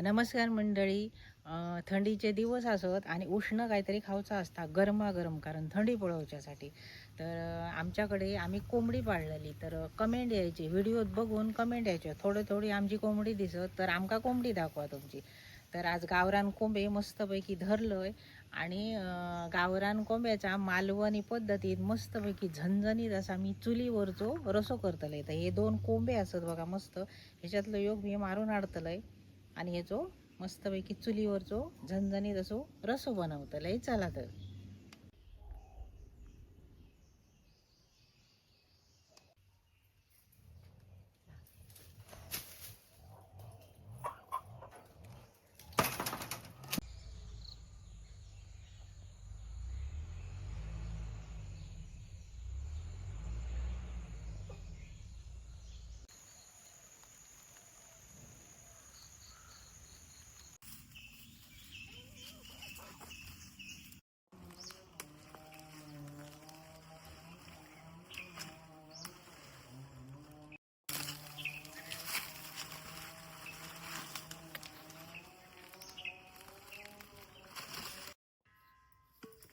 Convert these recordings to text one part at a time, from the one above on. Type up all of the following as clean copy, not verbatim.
नमस्कार मंडळी. थंडीचे दिवस असत आणि उष्ण काहीतरी खाऊचं असता गरमागरम, कारण थंडी पळवच्यासाठी. तर आमच्याकडे आम्ही कोंबडी पाळलेली. तर कमेंट यायची, व्हिडिओत बघून कमेंट यायच्या, थोडी थोडी आमची कोंबडी दिसत तर आमका कोंबडी दाखवा तुमची. तर आज गावरान कोंबे मस्तपैकी धरलंय आणि गावरान कोंब्याच्या मालवणी पद्धतीत मस्तपैकी झणझणीत असा मी चुलीवरचो रसो करतले. तर हे 2 कोंबे असत बघा मस्त, ह्याच्यातलं योग मी मारून आणतलंय आणि ह्याचो मस्तपैकी चुलीवरचो झणझणीत असो रसो बनवतलंय. चला तर.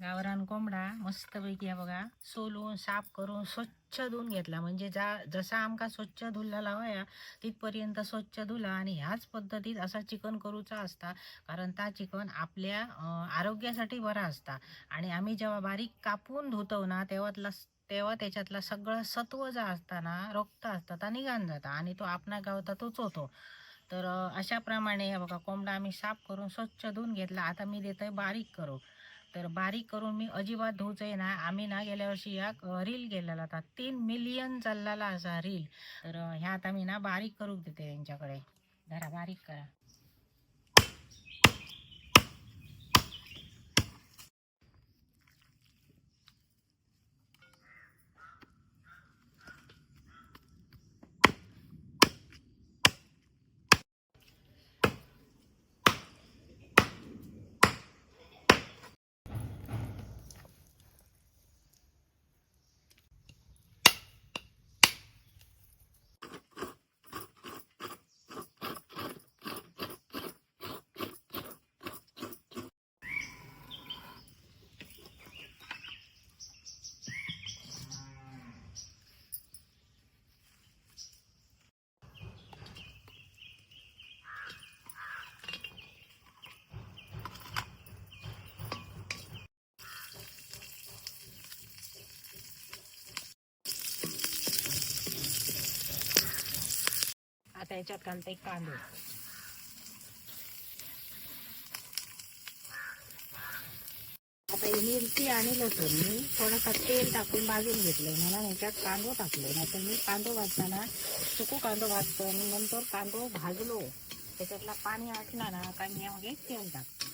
गावरान कोंबडा मस्तपैकी आहे बघा, सोलून साफ करून स्वच्छ धुवून घेतला. म्हणजे जसा आमका स्वच्छ धुला लावाया तिथपर्यंत स्वच्छ धुला. आणि ह्याच पद्धतीत असा चिकन करूचा असता, कारण ता चिकन आपल्या आरोग्यासाठी बरा असता. आणि आम्ही जेव्हा बारीक कापून धुतो ना तेव्हा त्याच्यातला सगळं सत्व जा असताना रक्त असतं ता निघान जाता आणि तो आपणा गावता तोच होतो. तर अशा प्रमाणे हे बघा कोंबडा आम्ही साफ करून स्वच्छ धुवून घेतला. आता मी देतोय बारीक करू. तर बारीक करून मी अजिबात धुवचंय ना. आम्ही ना गेल्या वर्षी या रील गेलेला होता, 3 मिलियन चाललेला असा रील. तर ह्या आता मी ना बारीक करून देते त्यांच्याकडे. जरा बारीक करा. आता याच्यात घालते कांदे. आता ही मिरची आणि लसूण मी थोडासा तेल टाकून भाजून घेतलंय. मला ह्याच्यात कांदो टाकले, नाही तर मी कांदो भाजताना सुकू कांदो भाजतो आणि नंतर कांदो भाजलो त्याच्यातला पाणी आटला ना का मी यामध्ये तेल टाकतो.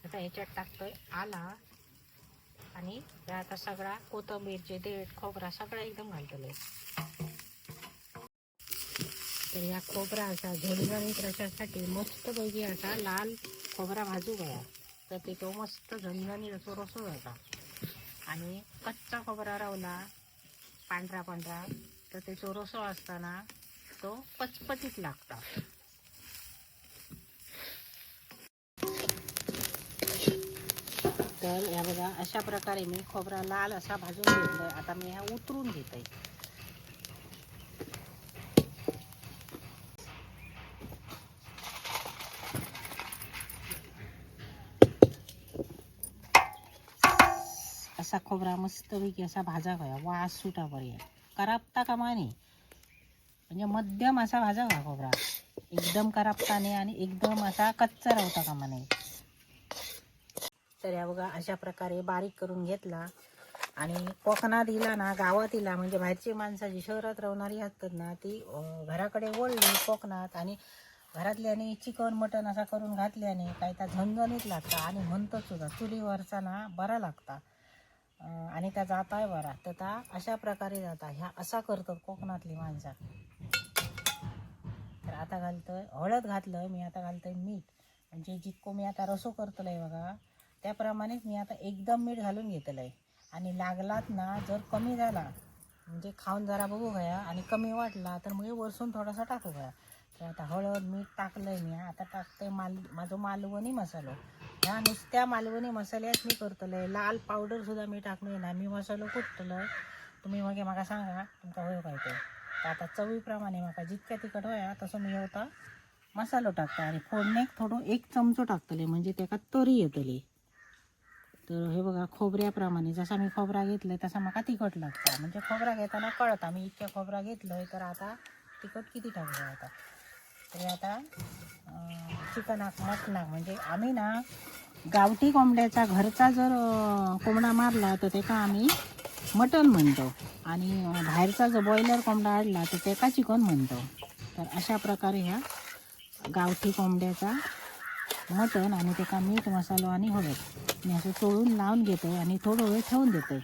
आता ह्याच्यात टाकतोय आला आणि आता सगळा कोथिंबीरचे देठ खोबरा सगळा एकदम घालतोय. तर या खोबरा असा झणझणीत रशासाठी मस्तपैकी असा लाल खोबरा भाजू गया. तर ते तो मस्त झणझणीत असो रसो जाता. आणि कच्चा खोबरा रावला पांढरा पांढरा तर त्याचो रसो असताना तो पचपचीत लागता. तर या बघा अशा प्रकारे मी खोबरा लाल असा भाजून घेतलाय. आता मी ह्या उतरून घेते. असा खोबरा मस्तपैकी असा भाजा गया वास सुटापर्यंत. करापता कामा नाही, म्हणजे मध्यम असा भाजा का खोबरा. एकदम करापता नाही आणि एकदम असा कच्चा राहता कामा नाही. तर या बघा अशा प्रकारे बारीक करून घेतला. आणि कोकणात इला ना गावात इला म्हणजे बाहेरची माणसं जी शहरात राहणारी असतात ना ती घराकडे वळली कोकणात आणि घरातल्याने चिकन मटन असा करून घातल्याने काय त्या झणझणीत लागता. आणि म्हणतात सुद्धा चुलीवरचा ना बरा लागता आणि त्या जाताय बरा. तर त्या अशा प्रकारे जाता. ह्या असा करतात कोकणातली माणसं. तर आता घालतोय हळद घातलं मी. आता घालतोय मीठ. म्हणजे जितको मी आता रसो करतलंय बघा त्याप्रमाणेच मी आता एकदम मीठ घालून घेतलंय. आणि लागलात ना जर कमी झाला म्हणजे खाऊन जरा बघू गया आणि कमी वाटला तर मग वरसून थोडासा टाकू गया. तर आता हळद मीठ टाकलंय मी. आता टाकते माझं मालवणी मसालो. ह्या नुसत्या मालवणी मसाल्यात मी करतलंय. लाल पावडर सुद्धा मी टाकलोय ना. मी मसालो कुटतलंय. तुम्ही मग म्हाका सांगा तुमका होय काय ते. तर आता चवीप्रमाणे म्हाका जितक्या तिखट होया तसं मी होता मसालो टाकता आणि फोडणेक थोडं 1 चमचो टाकतले म्हणजे त्याका तरी येतली. तर हे बघा खोबऱ्याप्रमाणे जसा मी खोबरा घेतलाय तसा मला तिखट लागता. म्हणजे खोबरा घेताना कळता मी इतक्या खोबरा घेतलंय तर आता तिखट किती टाकलं आता. तर आता चिकनाक मटणाक म्हणजे आम्ही ना गावठी कोंबड्याचा घरचा जर कोंबडा मारला तर त्याका आम्ही मटण म्हणतो आणि बाहेरचा जो बॉयलर कोंबडा आणला तर त्याका चिकन म्हणतो. तर अशा प्रकारे ह्या गावठी कोंबड्याचा मटण आणि त्याका मीठ मसालो आणि हळद मी असं चोळून लावून घेतोय आणि थोडं वेळ ठेवून देतोय.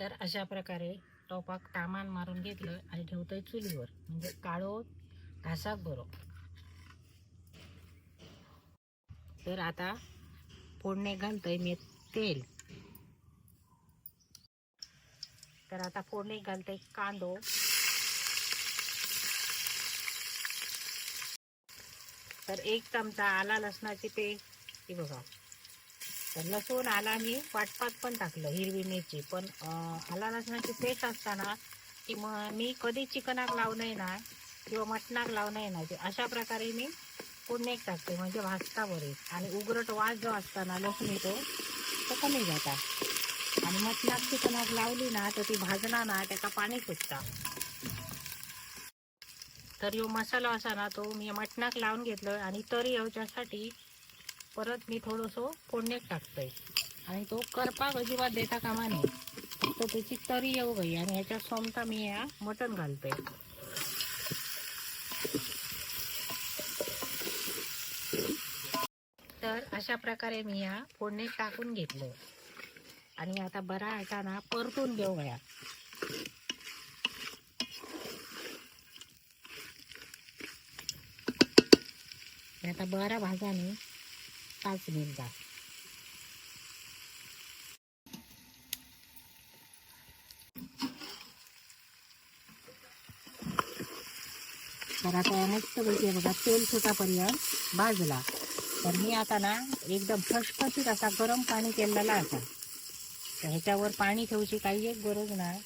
तर अशा प्रकारे टोपाक तामान मारून घेतलं आणि ठेवतोय चुलीवर म्हणजे काळो घासाक बरो. तर आता फोडणे घालतोय मी तेल. तर आता फोडणी घालतोय कांदो, तर 1 चमचा आला लसणाची पेस्ट ही बघा. तर लसूण आला मी वाटपात पण टाकलं, हिरवी मिरची पण आला लसणाची पेस्ट असताना की मग मी कधी चिकनाक लावणं ना किंवा मटणाक लावणं ना ते अशा प्रकारे मी फोडणीक टाकते म्हणजे भाजता बरे आणि उग्रट वास जो असताना लसूण तो कमी जाता आणि मटणाक चिकनाक लावली ना तर ती भाजणार ना त्याचा पाणी सुटता. तर यो मसाला असा ना तो मी मटणाक लावून घेतलं आणि तरी येवच्यासाठी परत मी थोडंसं फोडणीक टाकतोय आणि तो करपाक अजिबात देता कामा नये. फक्त त्याची तरी येऊ गई आणि ह्याच्यात सोमता मी या मटण घालते. तर अशा प्रकारे मी या फोडणीत टाकून घेतलं आणि आता बरा आता ना परतून घेऊ गया. आता बरा भाजाने 5 मिनिटात. तर आता मस्त पैकी बघा तेल सुटापर्यंत भाजला. तर मी आता ना एकदम फसफसीत असा गरम पाणी केलेला असा. तर ह्याच्यावर पाणी ठेवची काही एक गरज नाही.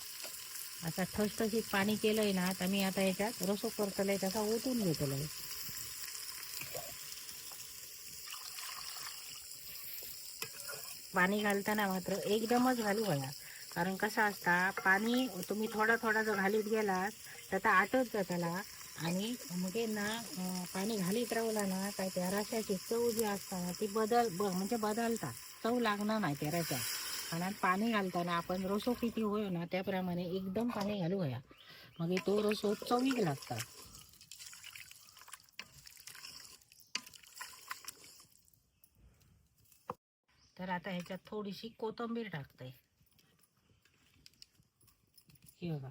आता ठसठशीत पाणी केलंय ना तर मी आता याच्यात रसो करतलंय तसा ओतून घेतलंय. पाणी घालताना मात्र एकदमच घालू गया. कारण कसं असता पाणी तुम्ही थोडा थोडा जर घालीत गेलात तर आता आटत जाताला आणि मग ना पाणी घालीत राहिला ना काय त्या रश्याची चव जी असता ना ती म्हणजे बदलता. चव लागणार नाही त्या रश्या. कारण पाणी घालताना आपण रसो किती होय ना त्याप्रमाणे एकदम पाणी घालू गया. मग तो रसो चवीक लागता. तर आता ह्याच्यात थोडीशी कोथिंबीर टाकते. हे बघा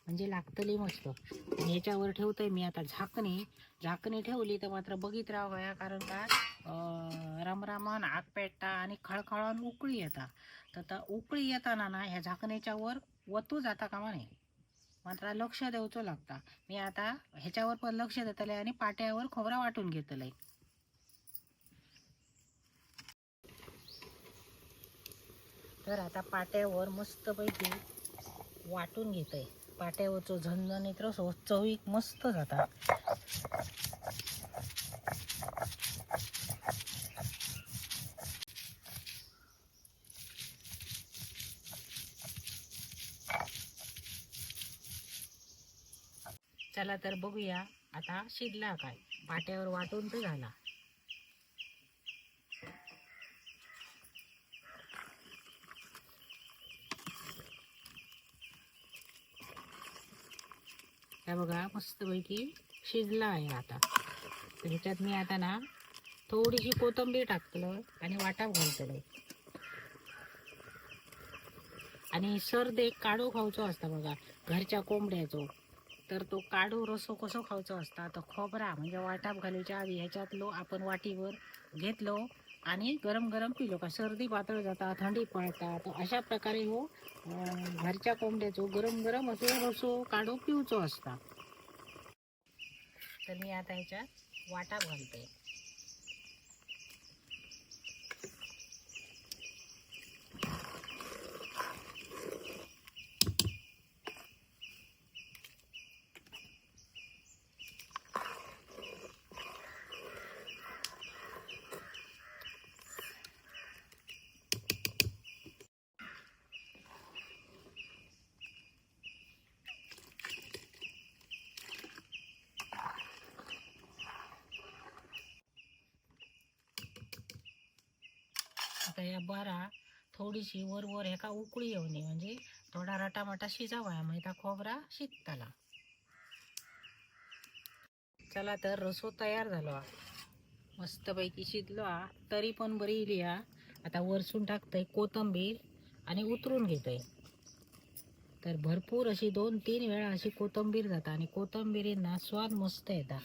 म्हणजे लागतली मस्त. आणि ह्याच्यावर ठेवतोय मी आता झाकणी ठेवली तर मात्र बघित राहावया. कारण का रमरामन आग पेटता आणि खळखळून उकळी येता. तर आता उकळी येताना ना ह्या झाकणीच्या वर वतू जाता कामा नये. मात्र लक्ष द्यायचं लागता. मी आता ह्याच्यावर पण लक्ष देतले आणि पाट्यावर खोबरा वाटून घेतलंय. तर आता पाट्यावर मस्तपैकी वाटून घेतोय. पाट्यावरचं झणझणीत रसो चवीक मस्त जाता. चला तर बघूया आता शिजला काय. पाट्यावर वाटून तर झाला. हे बघा मस्तपैकी शिजला आहे आता. तर ह्याच्यात मी आता ना थोडीशी कोथिंबीर टाकतलं आणि वाटाप घालतलं. आणि सर्द काढू खावचो असता बघा घरच्या कोंबड्याचो. तर तो काढू रसो कसो खावचो असता तर खोबरा म्हणजे वाटाप घालूच्या आधी ह्याच्यातलो आपण वाटीवर घेतलो आणि गरम गरम पिलो का सर्दी पातळ जाता, थंडी पळता. तर अशा प्रकारे हो घरच्या कोंबड्याचो गरम गरम असो रसो काढो पिवचो असता. तर मी आता ह्याच्यात वाटा घालते. आता या बरा थोडीशी वर वर ह्याका उकळी येऊ नये, म्हणजे थोडा रटामटा शिजावा, म्हणजे त्या खोबरा शिजताला. चला तर रसो तयार झालो हा. मस्तपैकी शिजलो हा, तरी पण बरी इली हा. आता वरसून टाकतंय कोथंबीर आणि उतरून घेतोय. तर भरपूर अशी 2-3 वेळा अशी कोथंबीर जाता आणि कोथंबीरींना स्वाद मस्त येता.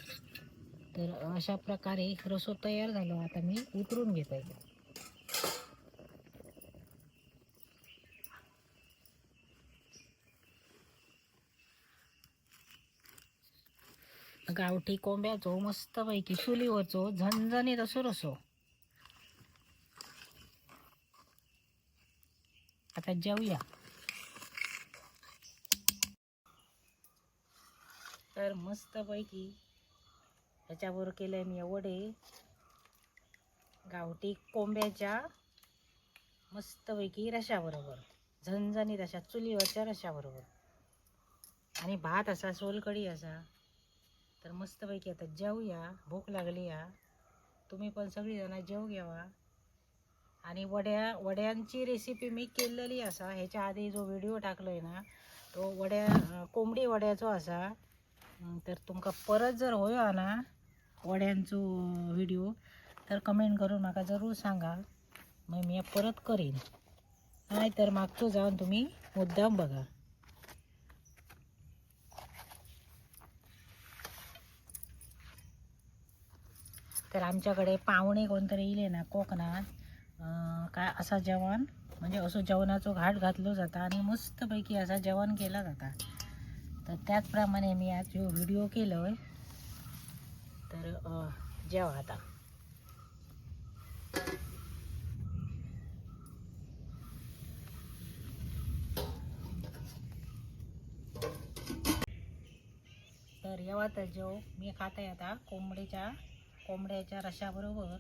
तर अशा प्रकारे रसो तयार झालो. आता मी उतरून घेतोय. गावठी कोंब्याचो मस्तपैकी चुलीवरचो झणझणीत असो रसो. आता जेवूया. तर मस्तपैकी ह्याच्यावर केलंय मी वडे गावठी कोंब्याच्या मस्तपैकी रशाबरोबर, झणझणीत अशा चुलीवरच्या रशाबरोबर. आणि भात असा सोलकढी असा. तर मस्तपैकी आता जेवूया. भूक लागली या. तुम्ही पण सगळीजण जेव घ्यावा. आणि वड्यांची रेसिपी मी केलेली असा. ह्याच्या आधी जो व्हिडिओ टाकलोय ना तो कोंबडी वड्याचो असा. तर तुमका परत जर होयो ना वड्यांचो व्हिडिओ तर कमेंट करून माका जरूर सांगा, मग मी परत करीन. नाही तर मागचो जाऊन तुम्ही मुद्दाम बघा. तर आमच्याकडे पाहुणे कोणतरी इले ना कोकणात, काय असा जेवण म्हणजे असं जेवणाचो घाट घातलो जाता आणि मस्तपैकी असा जेवण केला जाता. तर त्याचप्रमाणे मी आज जो व्हिडिओ केलोय. तर जेवा आता. तर येवा तर जेव. मी खाते आता कोंबड्याच्या रशाबरोबर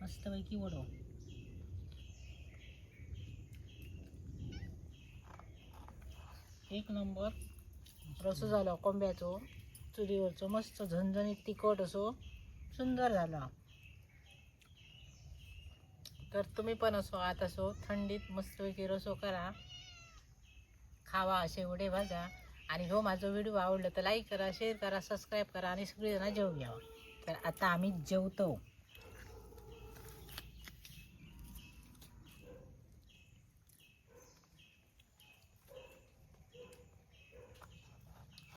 मस्तपैकी वडो. एक नंबर रसो झालो कोंब्याचो चुलीवरचो, मस्त झणझणीत तिखट असो सुंदर झाला. तर तुम्ही पण असो आत असो थंडीत मस्तपैकी रसो करा, खावा असे वडे भाजा. आणि हो माझा व्हिडिओ आवडला तर लाईक करा, शेअर करा, सबस्क्राईब करा आणि सगळेजण जेवून घ्यावा. तर आता आम्ही जेवतो.